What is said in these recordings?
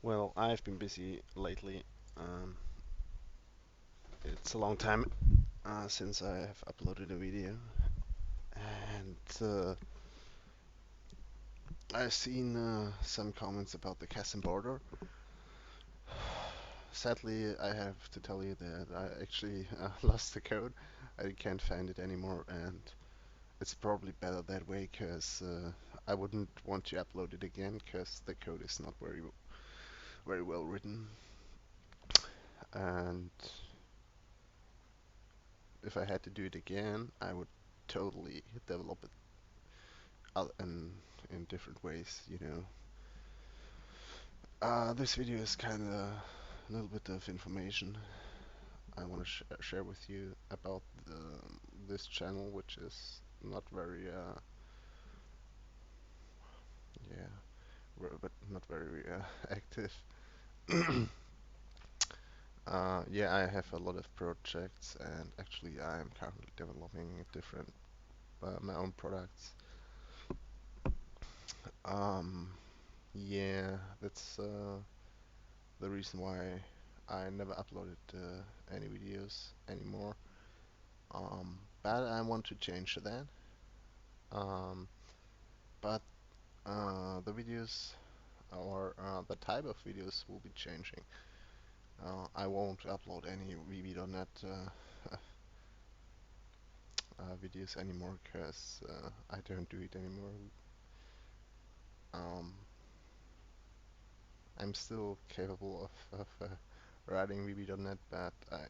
Well, I've been busy lately. Um, it's a long time since I have uploaded a video, and I've seen some comments about the custom border. Sadly, I have to tell you that I actually lost the code. I can't find it anymore, and it's probably better that way because I wouldn't want to upload it again because the code is not very well written. And if I had to do it again, I would totally develop it in different ways, you know. This video is kind of a little bit of information I want to share with you about this channel, which is not very, yeah, but not very active. Yeah, I have a lot of projects, and actually, I am currently developing different my own products. Um, yeah, that's the reason why I never uploaded any videos anymore. But I want to change that. Um, but the videos or the type of videos will be changing. I won't upload any VB.NET videos anymore because I don't do it anymore. Um, I'm still capable of writing VB.NET, but I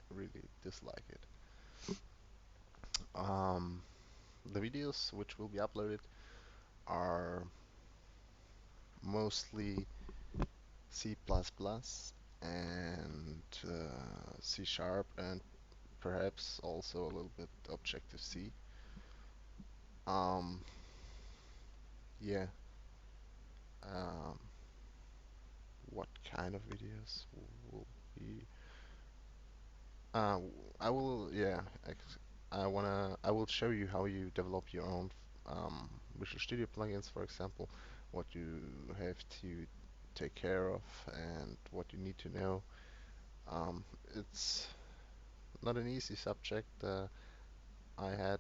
really dislike it. Um, the videos which will be uploaded are mostly C++ and C Sharp and perhaps also a little bit Objective-C. Um, yeah. Um, what kind of videos will be? Uh, I will. Yeah. I will show you how you develop your own Visual Studio plugins, for example, what you have to take care of and what you need to know. It's not an easy subject. I had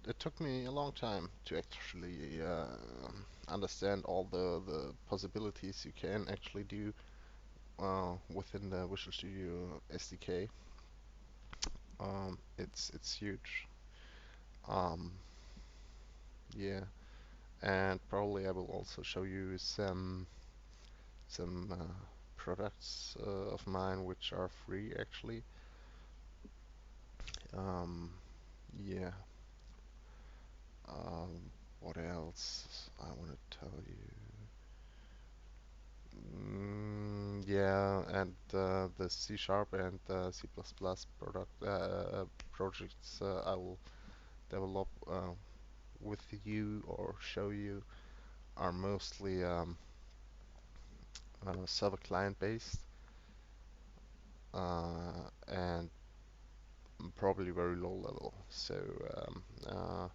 it took me a long time to actually understand all the possibilities you can actually do within the Visual Studio SDK. It's huge. Um, yeah, and probably I will also show you some products of mine which are free actually. Um, yeah. What else I want to tell you? Yeah, and the C Sharp and C++ projects I will develop with you or show you are mostly server client based and probably very low level. Um, uh,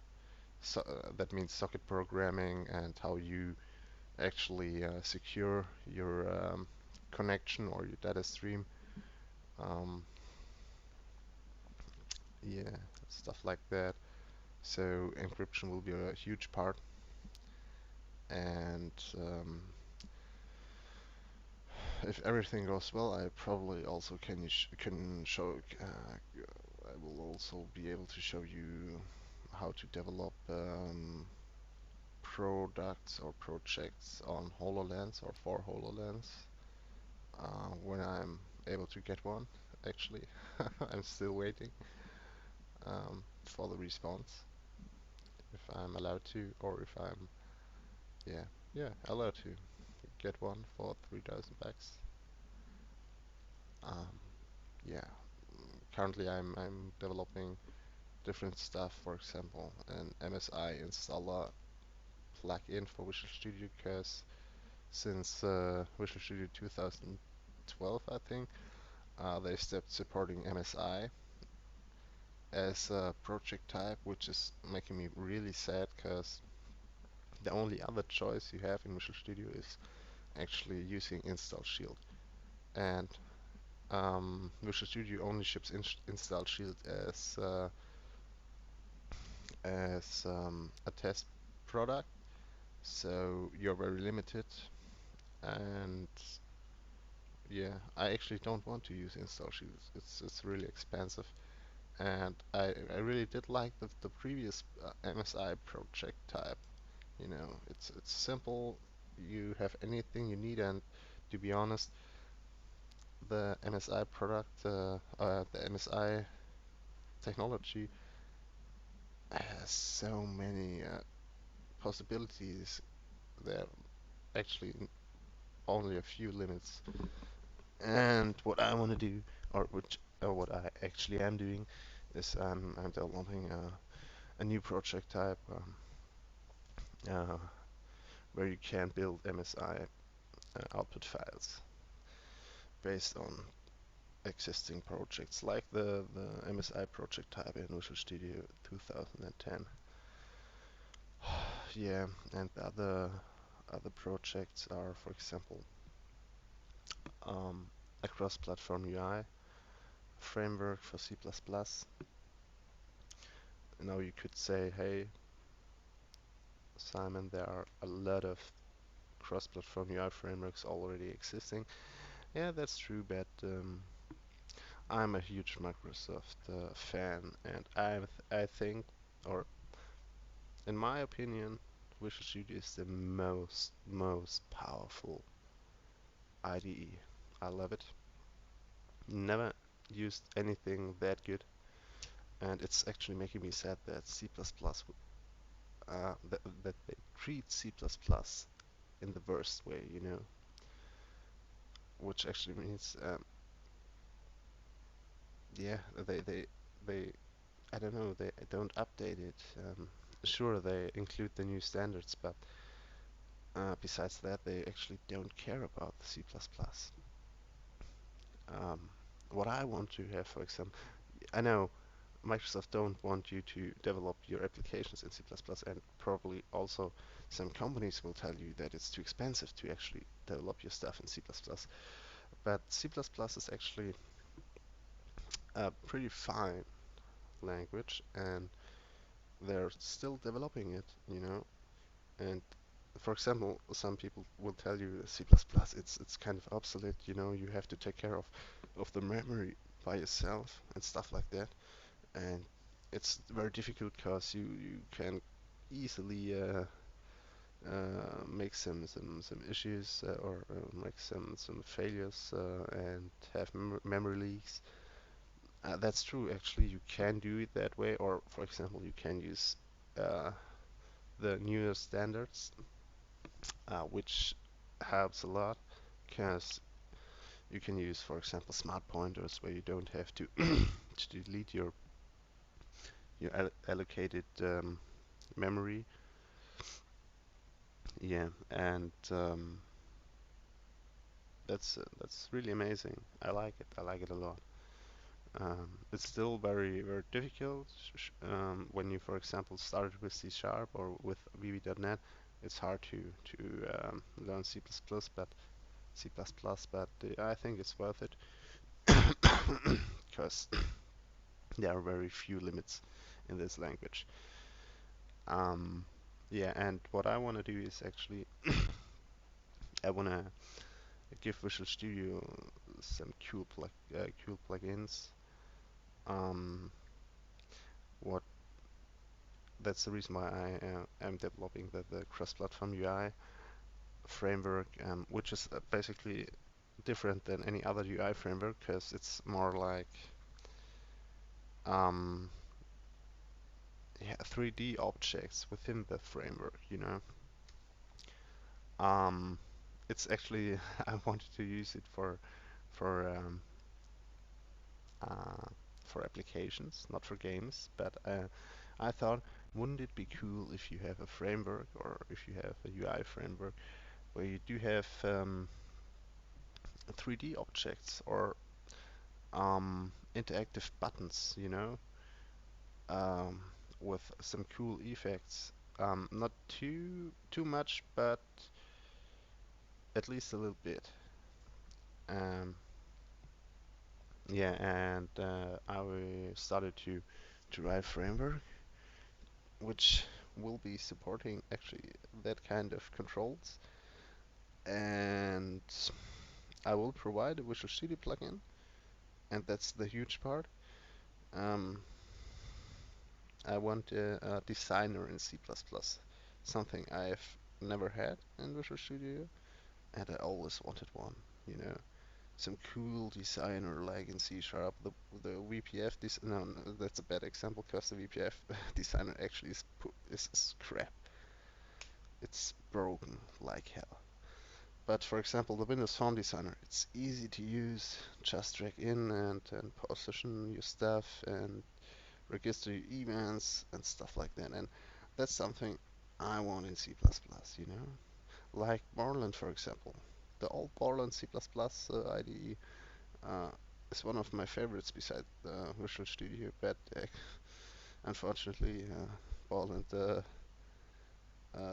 that means socket programming and how you actually secure your connection or your data stream. Um, yeah, stuff like that. So encryption will be a huge part, and if everything goes well, I probably also can show. I will also be able to show you how to develop products or projects on HoloLens or for HoloLens when I'm able to get one. Actually, I'm still waiting for the response if I'm allowed to, or if I'm yeah allowed to get one for 3,000 bucks. Um, yeah, currently I'm developing different stuff. For example, an MSI installer plugin for Visual Studio, because since Visual Studio 2012, I think, they stopped supporting MSI as a project type, which is making me really sad because The only other choice you have in Visual Studio is actually using Install Shield. And Visual Studio only ships Install Shield as a test product, so you're very limited. And yeah, I actually don't want to use Install Shield. It's really expensive. And I really did like the previous MSI project type. You know, it's simple. You have anything you need, and to be honest, the MSI the MSI technology has so many possibilities. There are actually only a few limits. And what I want to do, or what I actually am doing, is I'm developing a new project type uh, where you can build MSI output files based on existing projects like the MSI project type in Visual Studio 2010. Yeah, and the other projects are, for example, a cross-platform UI framework for C++. Now you could say, hey, Simon, there are a lot of cross-platform UI frameworks already existing. Yeah, that's true, but I'm a huge Microsoft fan, and I think, or in my opinion, Visual Studio is the most powerful IDE. I love it. Never used anything that good, and it's actually making me sad that that they treat C++ in the worst way, you know, which actually means yeah, they I don't know, they don't update it. Sure, they include the new standards, but besides that, they actually don't care about the C++. Um, what I want to have, for example, I know Microsoft don't want you to develop your applications in C++, and probably also some companies will tell you that it's too expensive to actually develop your stuff in C++. But C++ is actually a pretty fine language, and they're still developing it, you know. And for example, some people will tell you C++ it's kind of obsolete, you know, you have to take care of the memory by yourself and stuff like that. And it's very difficult because you can easily make some issues or make some failures and have memory leaks. That's true. Actually, you can do it that way, or for example, you can use uh, the newer standards, which helps a lot because you can use, for example, smart pointers where you don't have to to delete your allocated memory. Yeah, and that's really amazing. I like it. I like it a lot. It's still very difficult when you, for example, started with C Sharp or with VB.NET. It's hard to learn but C++, but I think it's worth it because there are very few limits in this language. Um, yeah, and what I want to do is actually I want to give Visual Studio some cool plugins. Um, what That's the reason why I am developing the cross-platform UI framework, which is basically different than any other UI framework because it's more like um, yeah, 3D objects within the framework, you know. Um, it's actually I wanted to use it for um, uh, for applications, not for games, but I thought, wouldn't it be cool if you have a framework or if you have a UI framework where you do have 3D objects or interactive buttons, you know, um, with some cool effects. Not too much, but at least a little bit. Um, yeah, and I started to write framework, which will be supporting actually that kind of controls, and I will provide a Visual Studio plugin, and that's the huge part. Um, I want a designer in C++, something I've never had in Visual Studio, and I always wanted one, you know. Some cool designer like in C Sharp. The VPF no, no, that's a bad example because the VPF designer actually is crap. It's broken like hell. But for example, the Windows Phone Designer, it's easy to use. Just drag in and position your stuff and register your events and stuff like that. And that's something I want in C++, you know? Like Borland, for example. The old Borland C++ IDE is one of my favorites beside Visual Studio, but unfortunately, Borland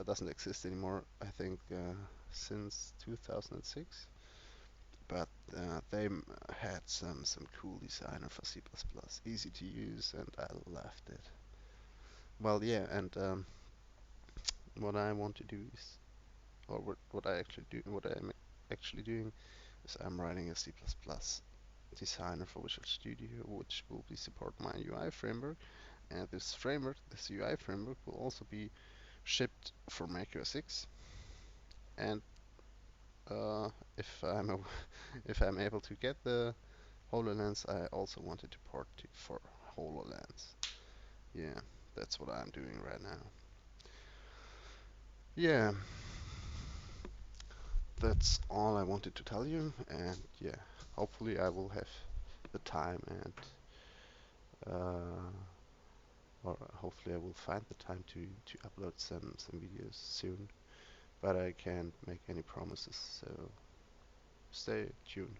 doesn't exist anymore, I think, since 2006. But they had some cool designer for C++, easy to use, and I loved it. Well, yeah, and what I want to do is, or what I actually do, what I'm actually doing is I'm writing a C++ designer for Visual Studio, which will be support my UI framework, and this UI framework, will also be shipped for macOS 6. And uh, if I'm if I'm able to get the HoloLens, I also wanted to port it for HoloLens. Yeah, that's what I'm doing right now. Yeah, that's all I wanted to tell you, and yeah, hopefully I will have the time and uh, or hopefully I will find the time to upload some videos soon. But I can't make any promises, so stay tuned.